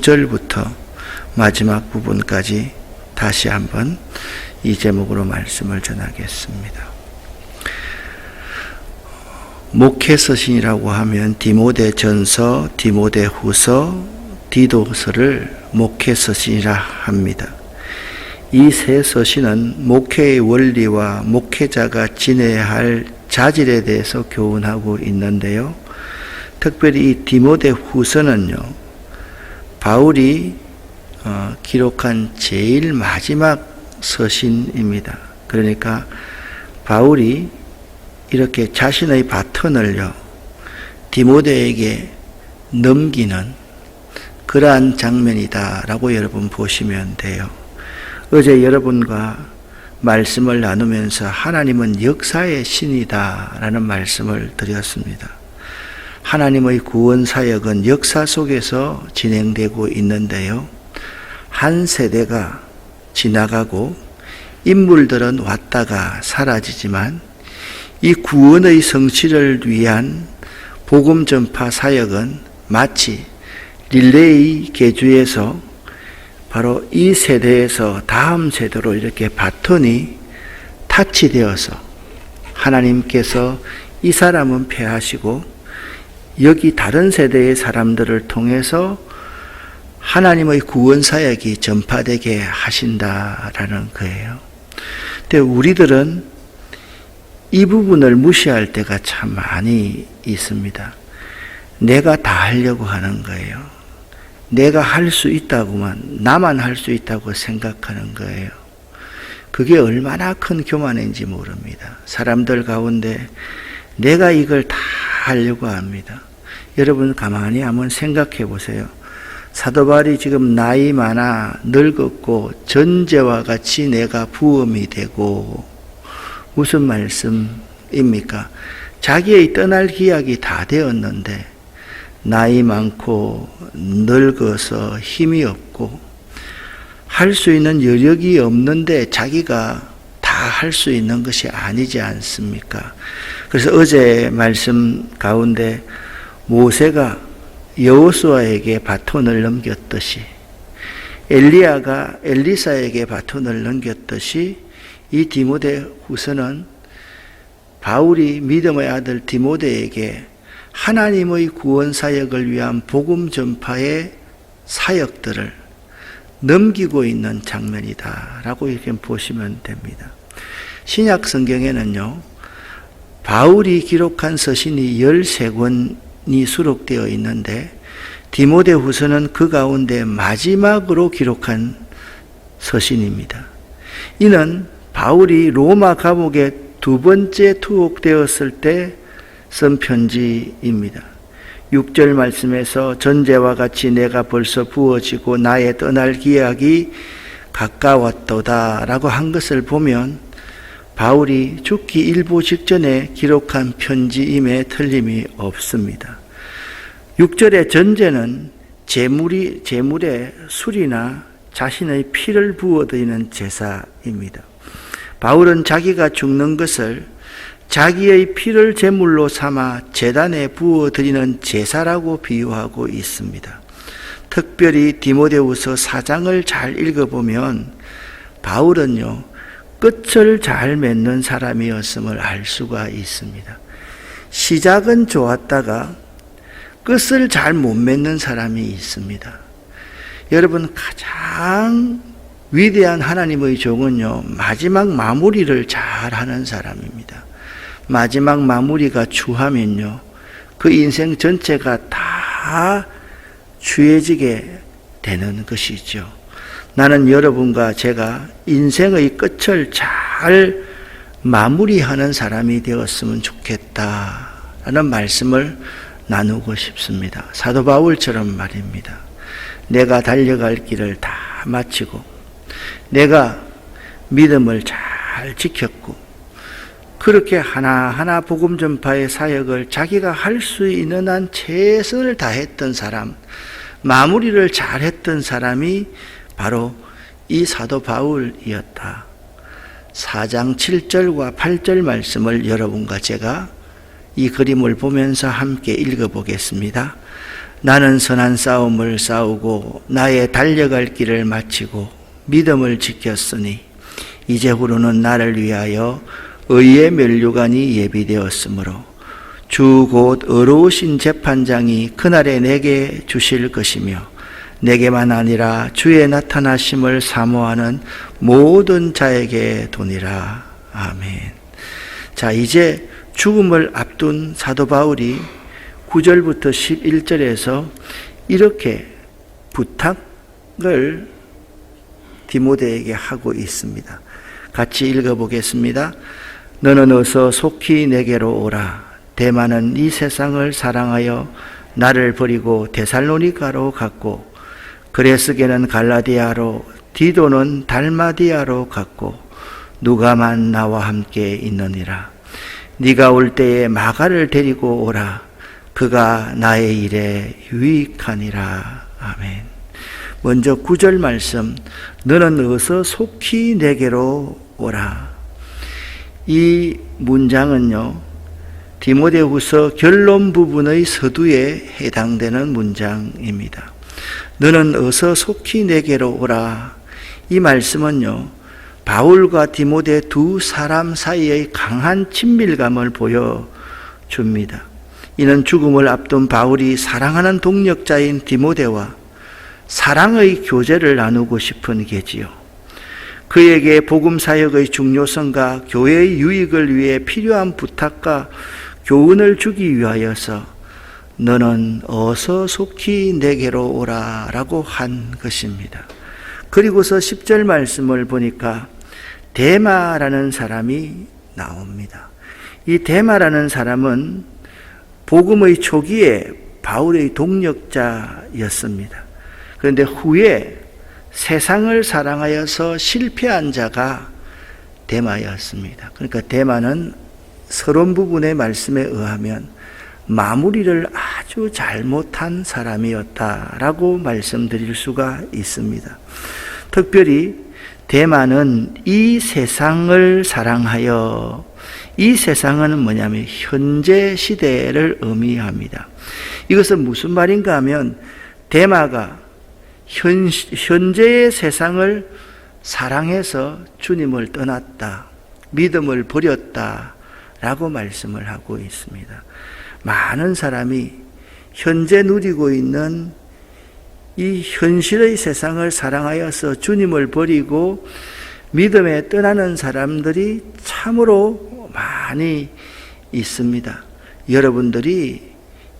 6절부터 마지막 부분까지 다시 한번 이 제목으로 말씀을 전하겠습니다. 목회서신이라고 하면 디모데전서, 디모데후서, 디도서를 목회서신이라 합니다. 이 세 서신은 목회의 원리와 목회자가 지내야 할 자질에 대해서 교훈하고 있는데요. 특별히 이 디모데후서는요, 바울이 기록한 제일 마지막 서신입니다. 그러니까 바울이 이렇게 자신의 바톤을요, 디모데에게 넘기는 그러한 장면이다라고 여러분 보시면 돼요. 어제 여러분과 말씀을 나누면서 하나님은 역사의 신이다라는 말씀을 드렸습니다. 하나님의 구원 사역은 역사 속에서 진행되고 있는데요. 한 세대가 지나가고 인물들은 왔다가 사라지지만 이 구원의 성취를 위한 복음 전파 사역은 마치 릴레이 계주에서 바로 이 세대에서 다음 세대로 이렇게 바톤이 타치되어서 하나님께서 이 사람은 패하시고 여기 다른 세대의 사람들을 통해서 하나님의 구원 사역이 전파되게 하신다라는 거예요. 근데 우리들은 이 부분을 무시할 때가 참 많이 있습니다. 내가 다 하려고 하는 거예요. 내가 할 수 있다고만, 나만 할 수 있다고 생각하는 거예요. 그게 얼마나 큰 교만인지 모릅니다. 사람들 가운데 내가 이걸 다 하려고 합니다. 여러분 가만히 한번 생각해 보세요. 사도 바울이 지금 나이 많아 늙었고 전제와 같이 내가 부엄이 되고, 무슨 말씀입니까? 자기의 떠날 기약이 다 되었는데 나이 많고 늙어서 힘이 없고 할 수 있는 여력이 없는데 자기가 다 할 수 있는 것이 아니지 않습니까? 그래서 어제 말씀 가운데 모세가 여호수아에게 바톤을 넘겼듯이, 엘리야가 엘리사에게 바톤을 넘겼듯이 이 디모데후서는 바울이 믿음의 아들 디모데에게 하나님의 구원 사역을 위한 복음 전파의 사역들을 넘기고 있는 장면이다라고 이렇게 보시면 됩니다. 신약 성경에는요, 바울이 기록한 서신이 13권이 수록되어 있는데 디모데후서는 그 가운데 마지막으로 기록한 서신입니다. 이는 바울이 로마 감옥에 두 번째 투옥되었을 때 쓴 편지입니다. 6절 말씀에서 전제와 같이 내가 벌써 부어지고 나의 떠날 기약이 가까웠도다 라고 한 것을 보면 바울이 죽기 일부 직전에 기록한 편지임에 틀림이 없습니다. 6절의 전제는 제물의 술이나 자신의 피를 부어드리는 제사입니다. 바울은 자기가 죽는 것을 자기의 피를 제물로 삼아 제단에 부어드리는 제사라고 비유하고 있습니다. 특별히 디모데후서 4장을 잘 읽어보면 바울은요, 끝을 잘 맺는 사람이었음을 알 수가 있습니다. 시작은 좋았다가 끝을 잘 못 맺는 사람이 있습니다. 여러분, 가장 위대한 하나님의 종은요, 마지막 마무리를 잘 하는 사람입니다. 마지막 마무리가 추하면요, 그 인생 전체가 다 추해지게 되는 것이죠. 나는 여러분과 제가 인생의 끝을 잘 마무리하는 사람이 되었으면 좋겠다라는 말씀을 나누고 싶습니다. 사도 바울처럼 말입니다. 내가 달려갈 길을 다 마치고 내가 믿음을 잘 지켰고 그렇게 하나하나 복음 전파의 사역을 자기가 할 수 있는 한 최선을 다했던 사람, 마무리를 잘했던 사람이 바로 이 사도 바울이었다. 4장 7절과 8절 말씀을 여러분과 제가 이 그림을 보면서 함께 읽어보겠습니다. 나는 선한 싸움을 싸우고 나의 달려갈 길을 마치고 믿음을 지켰으니 이제후로는 나를 위하여 의의 면류관이 예비되었으므로 주 곧 의로우신 재판장이 그날에 내게 주실 것이며 내게만 아니라 주의 나타나심을 사모하는 모든 자에게 도니라. 아멘. 자, 이제 죽음을 앞둔 사도 바울이 9절부터 11절에서 이렇게 부탁을 디모데에게 하고 있습니다. 같이 읽어보겠습니다. 너는 어서 속히 내게로 오라. 데마는 이 세상을 사랑하여 나를 버리고 데살로니가로 갔고 그레스게는 갈라디아로 디도는 달마디아로 갔고 누가만 나와 함께 있느니라. 네가 올 때에 마가를 데리고 오라. 그가 나의 일에 유익하니라. 아멘. 먼저 9절 말씀, 너는 어서 속히 내게로 오라. 이 문장은요, 디모데후서 결론 부분의 서두에 해당되는 문장입니다. 너는 어서 속히 내게로 오라. 이 말씀은요, 바울과 디모데 두 사람 사이의 강한 친밀감을 보여줍니다. 이는 죽음을 앞둔 바울이 사랑하는 동역자인 디모데와 사랑의 교제를 나누고 싶은 게지요. 그에게 복음 사역의 중요성과 교회의 유익을 위해 필요한 부탁과 교훈을 주기 위하여서 너는 어서 속히 내게로 오라 라고 한 것입니다. 그리고서 10절 말씀을 보니까 데마라는 사람이 나옵니다. 이 데마라는 사람은 복음의 초기에 바울의 동역자였습니다. 그런데 후에 세상을 사랑하여서 실패한 자가 데마였습니다. 그러니까 데마는 서론 부분의 말씀에 의하면 마무리를 아주 잘못한 사람이었다라고 말씀드릴 수가 있습니다. 특별히 데마는 이 세상을 사랑하여, 이 세상은 뭐냐면 현재 시대를 의미합니다. 이것은 무슨 말인가 하면 데마가 현재의 세상을 사랑해서 주님을 떠났다, 믿음을 버렸다 라고 말씀을 하고 있습니다. 많은 사람이 현재 누리고 있는 이 현실의 세상을 사랑하여서 주님을 버리고 믿음에 떠나는 사람들이 참으로 많이 있습니다. 여러분들이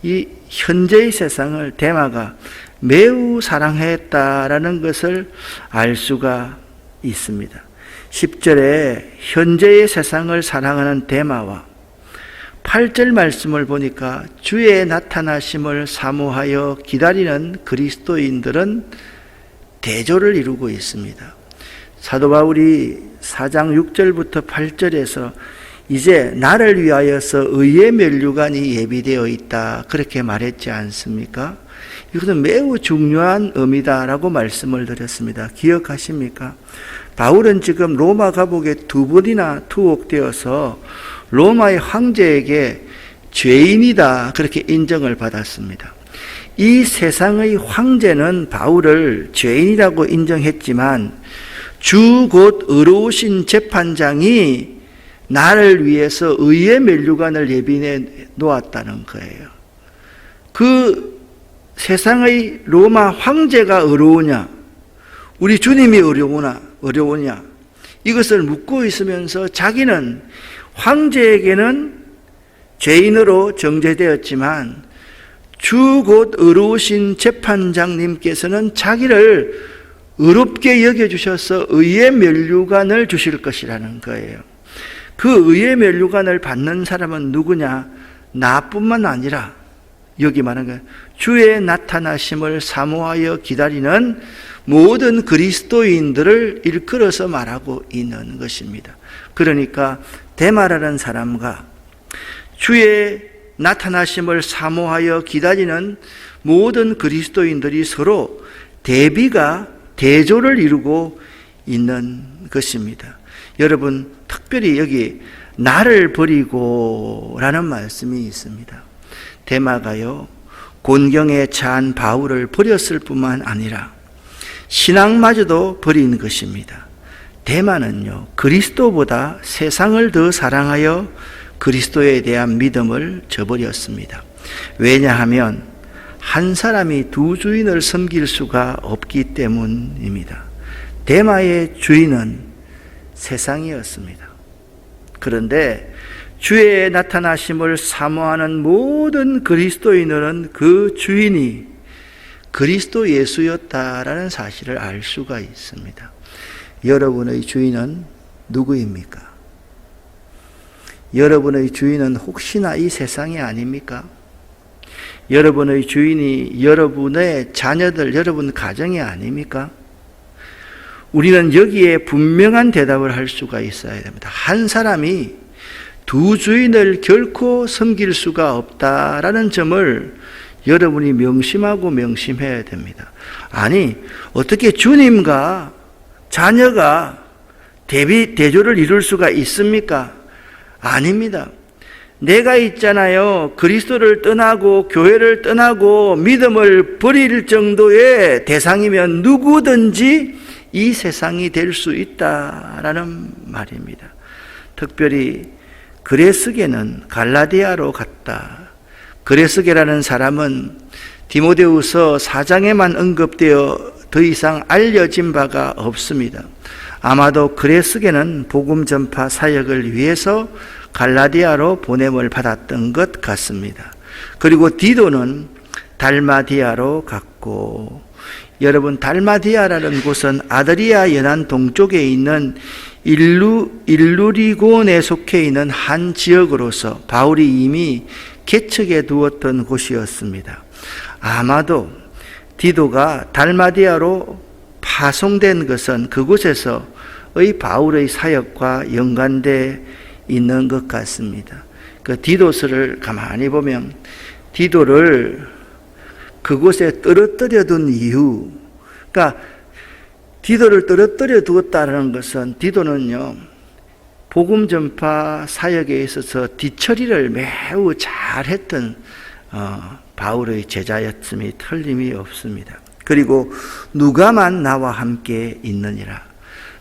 이 현재의 세상을 데마가 매우 사랑했다라는 것을 알 수가 있습니다. 10절에 현재의 세상을 사랑하는 데마와 8절 말씀을 보니까 주의 나타나심을 사모하여 기다리는 그리스도인들은 대조를 이루고 있습니다. 사도 바울이 4장 6절부터 8절에서 이제 나를 위하여서 의의 면류관이 예비되어 있다 그렇게 말했지 않습니까? 이것은 매우 중요한 의미다라고 말씀을 드렸습니다. 기억하십니까? 바울은 지금 로마 감옥에 2번이나 투옥되어서 로마의 황제에게 죄인이다 그렇게 인정을 받았습니다. 이 세상의 황제는 바울을 죄인이라고 인정했지만 주 곧 의로우신 재판장이 나를 위해서 의의 면류관을 예비해 놓았다는 거예요. 그 세상의 로마 황제가 어려우냐, 우리 주님이 어려우냐, 이것을 묻고 있으면서 자기는 황제에게는 죄인으로 정죄되었지만 주 곧 의로우신 재판장님께서는 자기를 의롭게 여겨주셔서 의의 면류관을 주실 것이라는 거예요. 그 의의 면류관을 받는 사람은 누구냐? 나뿐만 아니라 여기 말하는 거예요. 주의 나타나심을 사모하여 기다리는 모든 그리스도인들을 일컬어서 말하고 있는 것입니다. 그러니까 데마라는 사람과 주의 나타나심을 사모하여 기다리는 모든 그리스도인들이 서로 대조를 이루고 있는 것입니다. 여러분, 특별히 여기 나를 버리고 라는 말씀이 있습니다. 데마가요, 곤경에 처한 바울을 버렸을 뿐만 아니라 신앙마저도 버린 것입니다. 데마는요, 그리스도보다 세상을 더 사랑하여 그리스도에 대한 믿음을 저버렸습니다. 왜냐하면 한 사람이 두 주인을 섬길 수가 없기 때문입니다. 데마의 주인은 세상이었습니다. 그런데 주의 나타나심을 사모하는 모든 그리스도인들은 그 주인이 그리스도 예수였다라는 사실을 알 수가 있습니다. 여러분의 주인은 누구입니까? 여러분의 주인은 혹시나 이 세상이 아닙니까? 여러분의 주인이 여러분의 자녀들, 여러분 가정이 아닙니까? 우리는 여기에 분명한 대답을 할 수가 있어야 됩니다. 한 사람이 두 주인을 결코 섬길 수가 없다라는 점을 여러분이 명심하고 명심해야 됩니다. 아니, 어떻게 주님과 자녀가 대조를 이룰 수가 있습니까? 아닙니다. 내가 있잖아요. 그리스도를 떠나고 교회를 떠나고 믿음을 버릴 정도의 대상이면 누구든지 이 세상이 될 수 있다라는 말입니다. 특별히 그레스게는 갈라디아로 갔다. 그레스게라는 사람은 디모데후서 4장에만 언급되어 더 이상 알려진 바가 없습니다. 아마도 그레스게는 복음 전파 사역을 위해서 갈라디아로 보냄을 받았던 것 같습니다. 그리고 디도는 달마디아로 갔고, 여러분, 달마디아라는 곳은 아드리아 연안 동쪽에 있는 일루리곤에 속해 있는 한 지역으로서 바울이 이미 개척해 두었던 곳이었습니다. 아마도 디도가 달마디아로 파송된 것은 그곳에서의 바울의 사역과 연관되어 있는 것 같습니다. 그 디도스를 가만히 보면 디도를 그곳에 떨어뜨려 둔 이유, 그러니까 디도를 떨어뜨려 두었다는 것은 디도는요, 복음 전파 사역에 있어서 뒤처리를 매우 잘했던 바울의 제자였음이 틀림이 없습니다. 그리고 누가만 나와 함께 있느니라.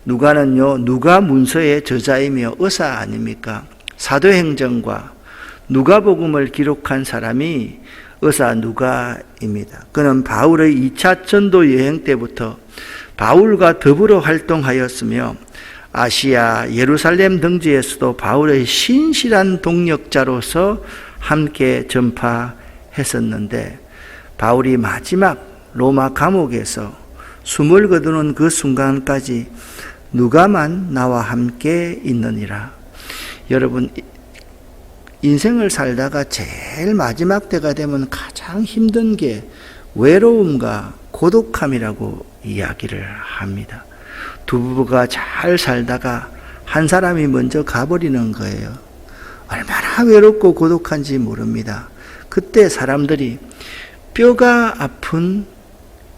누가는요, 누가 문서의 저자이며 의사 아닙니까? 사도행전과 누가복음을 기록한 사람이 의사 누가입니다. 그는 바울의 2차 전도 여행 때부터 바울과 더불어 활동하였으며 아시아 예루살렘 등지에서도 바울의 신실한 동력자로서 함께 전파했었는데, 바울이 마지막 로마 감옥에서 숨을 거두는 그 순간까지 누가만 나와 함께 있느니라. 여러분, 인생을 살다가 제일 마지막 때가 되면 가장 힘든 게 외로움과 고독함이라고 이야기를 합니다. 두 부부가 잘 살다가 한 사람이 먼저 가버리는 거예요. 얼마나 외롭고 고독한지 모릅니다. 그때 사람들이 뼈가 아픈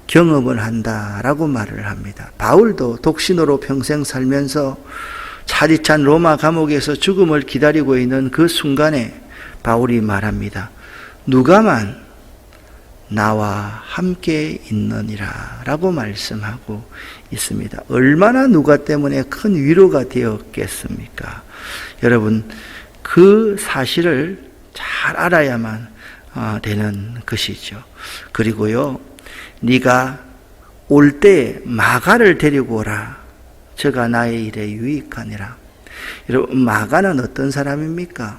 경험을 한다라고 말을 합니다. 바울도 독신으로 평생 살면서 차디찬 로마 감옥에서 죽음을 기다리고 있는 그 순간에 바울이 말합니다. 누가만 나와 함께 있느니라 라고 말씀하고 있습니다. 얼마나 누가 때문에 큰 위로가 되었겠습니까? 여러분, 그 사실을 잘 알아야만 되는 것이죠. 그리고요, 네가 올 때 마가를 데리고 오라. 저가 나의 일에 유익하니라. 여러분, 마가는 어떤 사람입니까?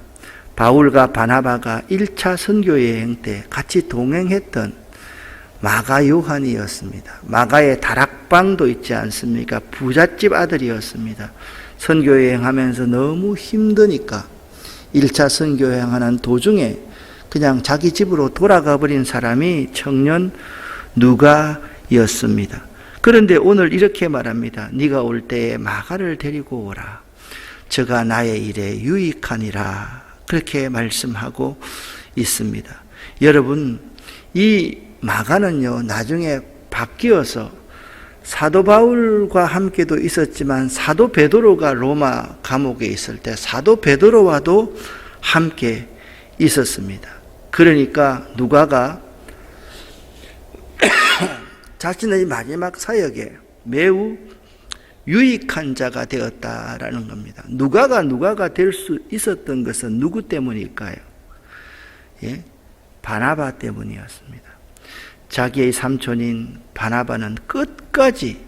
바울과 바나바가 1차 선교 여행 때 같이 동행했던 마가 요한이었습니다. 마가의 다락방도 있지 않습니까? 부잣집 아들이었습니다. 선교 여행하면서 너무 힘드니까 1차 선교 여행하는 도중에 그냥 자기 집으로 돌아가 버린 사람이 청년 누가였습니다. 그런데 오늘 이렇게 말합니다. 네가 올 때에 마가를 데리고 오라. 저가 나의 일에 유익하니라. 그렇게 말씀하고 있습니다. 여러분, 이 마가는요, 나중에 바뀌어서 사도 바울과 함께도 있었지만 사도 베드로가 로마 감옥에 있을 때 사도 베드로와도 함께 있었습니다. 그러니까 누가가 자신의 마지막 사역에 매우 유익한 자가 되었다라는 겁니다. 누가가 될 수 있었던 것은 누구 때문일까요? 예? 바나바 때문이었습니다. 자기의 삼촌인 바나바는 끝까지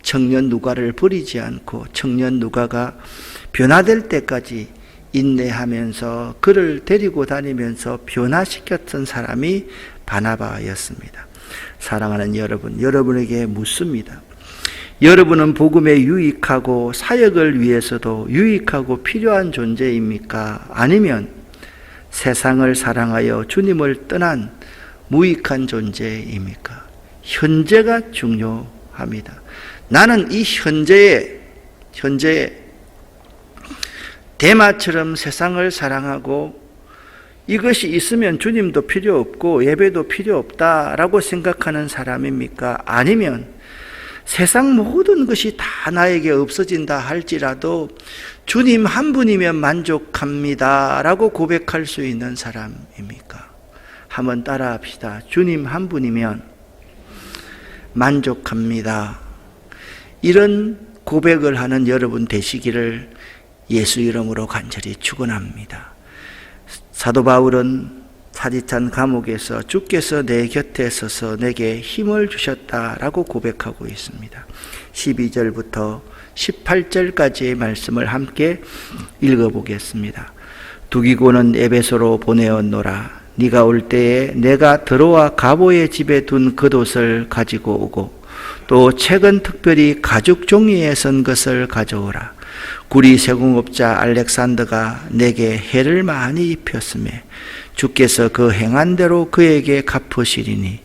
청년 누가를 버리지 않고 청년 누가가 변화될 때까지 인내하면서 그를 데리고 다니면서 변화시켰던 사람이 바나바였습니다. 사랑하는 여러분, 여러분에게 묻습니다. 여러분은 복음에 유익하고 사역을 위해서도 유익하고 필요한 존재입니까? 아니면 세상을 사랑하여 주님을 떠난 무익한 존재입니까? 현재가 중요합니다. 나는 이 현재에 데마처럼 세상을 사랑하고 이것이 있으면 주님도 필요 없고 예배도 필요 없다라고 생각하는 사람입니까? 아니면 세상 모든 것이 다 나에게 없어진다 할지라도 주님 한 분이면 만족합니다 라고 고백할 수 있는 사람입니까? 한번 따라 합시다. 주님 한 분이면 만족합니다. 이런 고백을 하는 여러분 되시기를 예수 이름으로 간절히 축원합니다. 사도 바울은 차디찬 감옥에서 주께서 내 곁에 서서 내게 힘을 주셨다라고 고백하고 있습니다. 12절부터 18절까지의 말씀을 함께 읽어보겠습니다. 두기고는 에베소로 보내었노라. 네가 올 때에 내가 드로아 가보의 집에 둔 겉옷을 가지고 오고 또 최근 특별히 가죽 종이에 쓴 것을 가져오라. 구리 세공업자 알렉산더가 내게 해를 많이 입혔으매 주께서 그 행한 대로 그에게 갚으시리니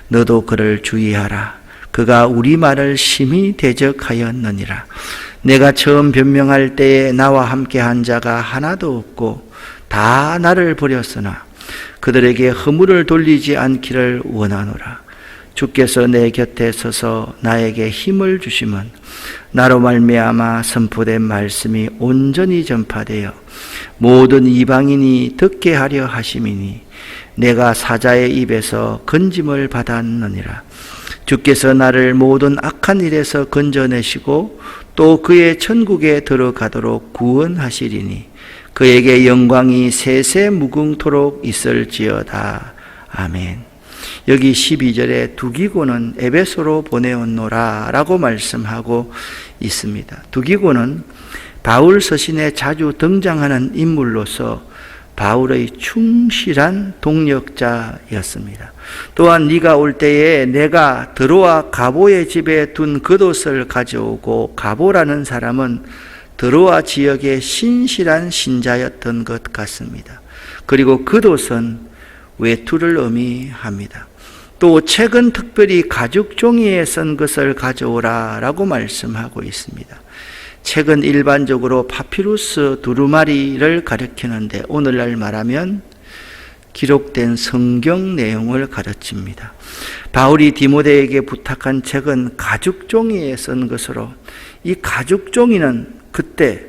너도 그를 주의하라. 그가 우리 말을 심히 대적하였느니라. 내가 처음 변명할 때에 나와 함께 한 자가 하나도 없고 다 나를 버렸으나 그들에게 허물을 돌리지 않기를 원하노라. 주께서 내 곁에 서서 나에게 힘을 주시면 나로 말미암아 선포된 말씀이 온전히 전파되어 모든 이방인이 듣게 하려 하심이니 내가 사자의 입에서 건짐을 받았느니라. 주께서 나를 모든 악한 일에서 건져내시고 또 그의 천국에 들어가도록 구원하시리니 그에게 영광이 세세 무궁토록 있을지어다. 아멘. 여기 12절에 두기고는 에베소로 보내었노라 라고 말씀하고 있습니다. 두기고는 바울 서신에 자주 등장하는 인물로서 바울의 충실한 동역자였습니다. 또한 네가 올 때에 내가 드로아 가보의 집에 둔 겉옷을 가져오고, 가보라는 사람은 드로아 지역의 신실한 신자였던 것 같습니다. 그리고 겉옷은 외투를 의미합니다. 또 책은 특별히 가죽 종이에 쓴 것을 가져오라 라고 말씀하고 있습니다. 책은 일반적으로 파피루스 두루마리를 가리키는데 오늘날 말하면 기록된 성경 내용을 가르칩니다. 바울이 디모데에게 부탁한 책은 가죽 종이에 쓴 것으로 이 가죽 종이는 그때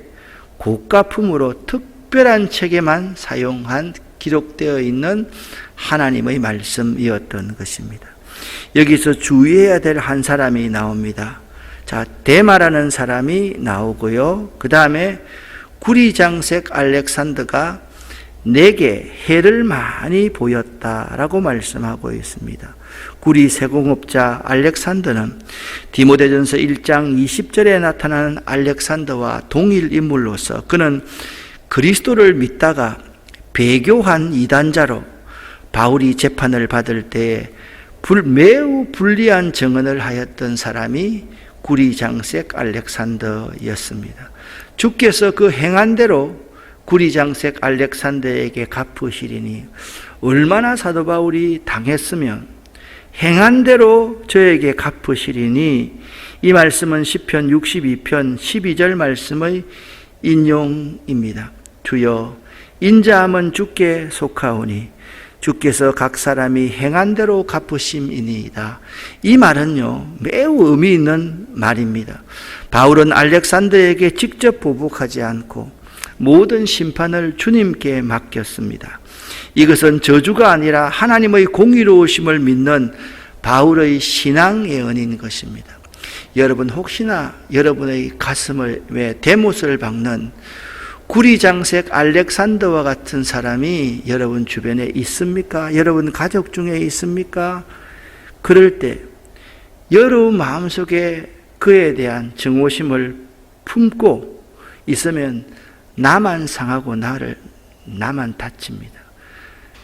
고가품으로 특별한 책에만 사용한 기록되어 있는 하나님의 말씀이었던 것입니다. 여기서 주의해야 될 한 사람이 나옵니다. 자, 데마라는 사람이 나오고요. 그 다음에 구리장색 알렉산더가 내게 해를 많이 보였다라고 말씀하고 있습니다. 구리 세공업자 알렉산더는 디모데전서 1장 20절에 나타나는 알렉산더와 동일 인물로서 그는 그리스도를 믿다가 배교한 이단자로 바울이 재판을 받을 때에 매우 불리한 증언을 하였던 사람이 구리장색 알렉산더였습니다. 주께서 그 행한 대로 구리장색 알렉산더에게 갚으시리니, 얼마나 사도 바울이 당했으면 행한 대로 저에게 갚으시리니, 이 말씀은 시편 62편 12절 말씀의 인용입니다. 주여 인자함은 주께 속하오니 주께서 각 사람이 행한 대로 갚으심이니이다. 이 말은요, 매우 의미 있는 말입니다. 바울은 알렉산더에게 직접 보복하지 않고 모든 심판을 주님께 맡겼습니다. 이것은 저주가 아니라 하나님의 공의로우심을 믿는 바울의 신앙 예언인 것입니다. 여러분 혹시나 여러분의 가슴을 왜 대못을 박는 구리장색 알렉산더와 같은 사람이 여러분 주변에 있습니까? 여러분 가족 중에 있습니까? 그럴 때 여러분 마음속에 그에 대한 증오심을 품고 있으면 나만 상하고 나만 다칩니다.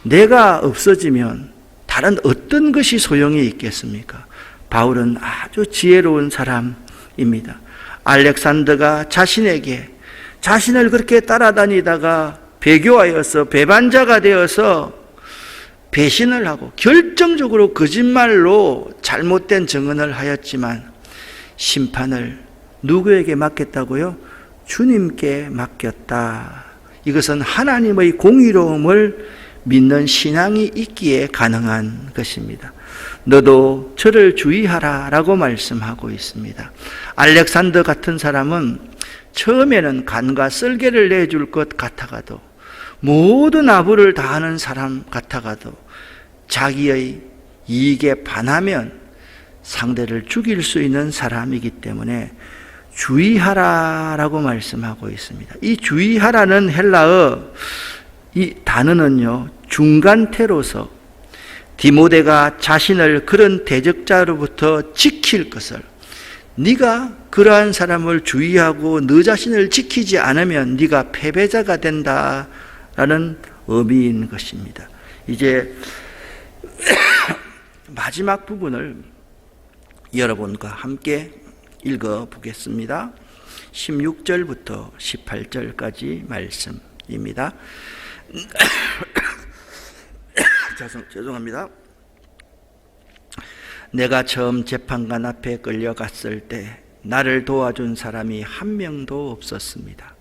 내가 없어지면 다른 어떤 것이 소용이 있겠습니까? 바울은 아주 지혜로운 사람입니다. 알렉산더가 자신을 그렇게 따라다니다가 배교하여서 배반자가 되어서 배신을 하고 결정적으로 거짓말로 잘못된 증언을 하였지만 심판을 누구에게 맡겼다고요? 주님께 맡겼다. 이것은 하나님의 공의로움을 믿는 신앙이 있기에 가능한 것입니다. 너도 저를 주의하라 라고 말씀하고 있습니다. 알렉산더 같은 사람은 처음에는 간과 쓸개를 내줄 것 같아가도 모든 아부를 다하는 사람 같아가도 자기의 이익에 반하면 상대를 죽일 수 있는 사람이기 때문에 주의하라라고 말씀하고 있습니다. 이 주의하라는 헬라어 이 단어는요, 중간태로서 디모데가 자신을 그런 대적자로부터 지킬 것을, 네가 그러한 사람을 주의하고 너 자신을 지키지 않으면 네가 패배자가 된다라는 의미인 것입니다. 이제 마지막 부분을 여러분과 함께 읽어보겠습니다. 16절부터 18절까지 말씀입니다. 죄송합니다. 내가 처음 재판관 앞에 끌려갔을 때 나를 도와준 사람이 한 명도 없었습니다.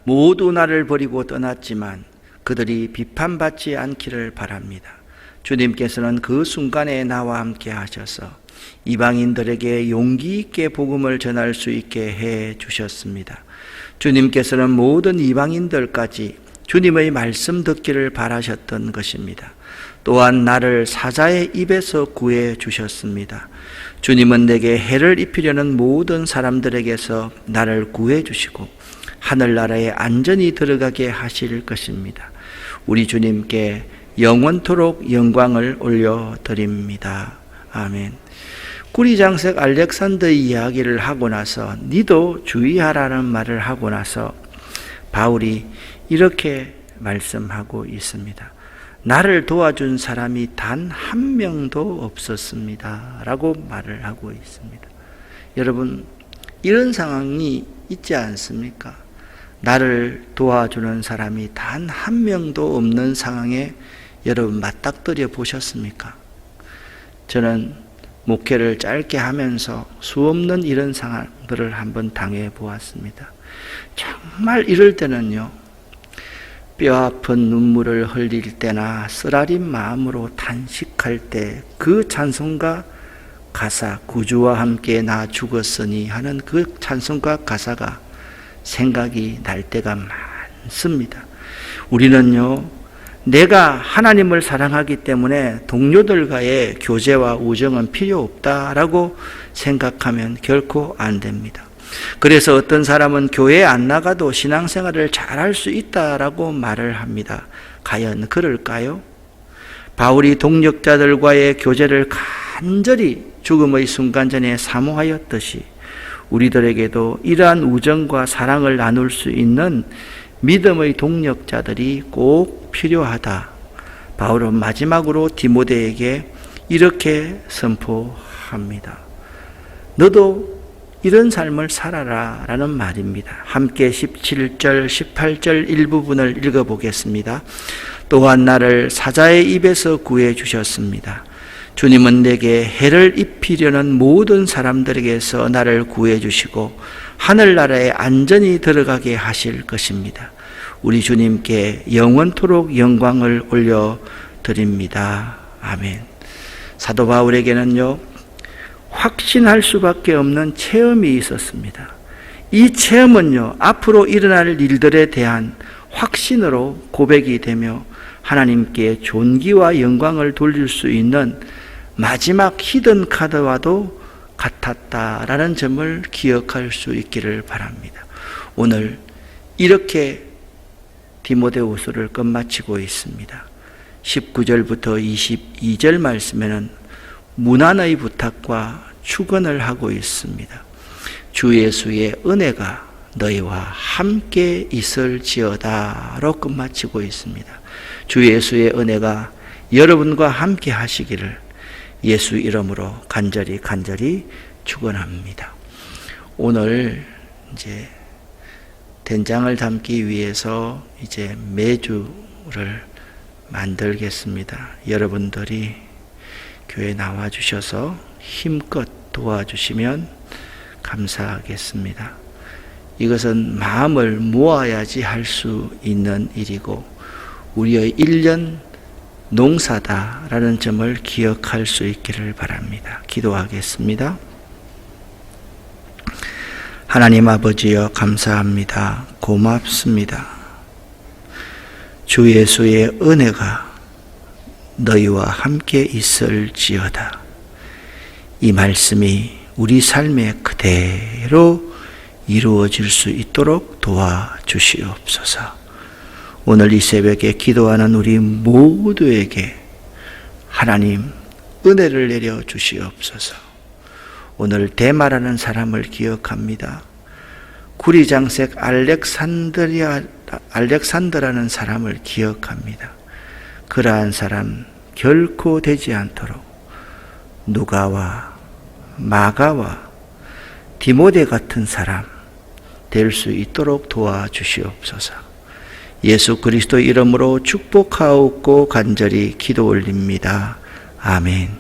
모두 나를 버리고 떠났지만 그들이 비판받지 않기를 바랍니다. 주님께서는 그 순간에 나와 함께 하셔서 이방인들에게 용기 있게 복음을 전할 수 있게 해 주셨습니다. 주님께서는 모든 이방인들까지 주님의 말씀 듣기를 바라셨던 것입니다. 또한 나를 사자의 입에서 구해 주셨습니다. 주님은 내게 해를 입히려는 모든 사람들에게서 나를 구해 주시고 하늘나라에 안전히 들어가게 하실 것입니다. 우리 주님께 영원토록 영광을 올려드립니다. 아멘. 구리장색 알렉산더의 이야기를 하고 나서 니도 주의하라는 말을 하고 나서 바울이 이렇게 말씀하고 있습니다. 나를 도와준 사람이 단 한 명도 없었습니다 라고 말을 하고 있습니다. 여러분, 이런 상황이 있지 않습니까? 나를 도와주는 사람이 단 한 명도 없는 상황에 여러분 맞닥뜨려 보셨습니까? 저는 목회를 짧게 하면서 수없는 이런 상황들을 한번 당해 보았습니다. 정말 이럴 때는요, 뼈아픈 눈물을 흘릴 때나 쓰라린 마음으로 탄식할 때 그 찬송가 가사, 구주와 함께 나 죽었으니 하는 그 찬송가 가사가 생각이 날 때가 많습니다. 우리는요, 내가 하나님을 사랑하기 때문에 동료들과의 교제와 우정은 필요 없다라고 생각하면 결코 안 됩니다. 그래서 어떤 사람은 교회에 안 나가도 신앙생활을 잘할 수 있다라고 말을 합니다. 과연 그럴까요? 바울이 동력자들과의 교제를 간절히 죽음의 순간 전에 사모하였듯이 우리들에게도 이러한 우정과 사랑을 나눌 수 있는 믿음의 동력자들이 꼭 필요하다. 바울은 마지막으로 디모데에게 이렇게 선포합니다. 너도 이런 삶을 살아라 라는 말입니다. 함께 17절, 18절 일부분을 읽어보겠습니다. 또한 나를 사자의 입에서 구해 주셨습니다. 주님은 내게 해를 입히려는 모든 사람들에게서 나를 구해 주시고 하늘나라에 안전히 들어가게 하실 것입니다. 우리 주님께 영원토록 영광을 올려드립니다. 아멘. 사도 바울에게는요, 확신할 수밖에 없는 체험이 있었습니다. 이 체험은요, 앞으로 일어날 일들에 대한 확신으로 고백이 되며 하나님께 존귀와 영광을 돌릴 수 있는 마지막 히든 카드와도 같았다라는 점을 기억할 수 있기를 바랍니다. 오늘 이렇게 디모데후서를 끝마치고 있습니다. 19절부터 22절 말씀에는 문안의 부탁과 축원을 하고 있습니다. 주 예수의 은혜가 너희와 함께 있을지어다로 끝마치고 있습니다. 주 예수의 은혜가 여러분과 함께 하시기를 예수 이름으로 간절히 축원합니다. 오늘 이제 된장을 담기 위해서 이제 메주를 만들겠습니다. 여러분들이 교회 나와 주셔서 힘껏 도와주시면 감사하겠습니다. 이것은 마음을 모아야지 할 수 있는 일이고 우리의 1년 농사다라는 점을 기억할 수 있기를 바랍니다. 기도하겠습니다. 하나님 아버지여 감사합니다. 고맙습니다. 주 예수의 은혜가 너희와 함께 있을지어다. 이 말씀이 우리 삶에 그대로 이루어질 수 있도록 도와주시옵소서. 오늘 이 새벽에 기도하는 우리 모두에게 하나님 은혜를 내려 주시옵소서. 오늘 데마라는 사람을 기억합니다. 구리장색 알렉산더라는 사람을 기억합니다. 그러한 사람 결코 되지 않도록 누가와 마가와 디모데 같은 사람 될 수 있도록 도와주시옵소서. 예수 그리스도 이름으로 축복하옵고 간절히 기도 올립니다. 아멘.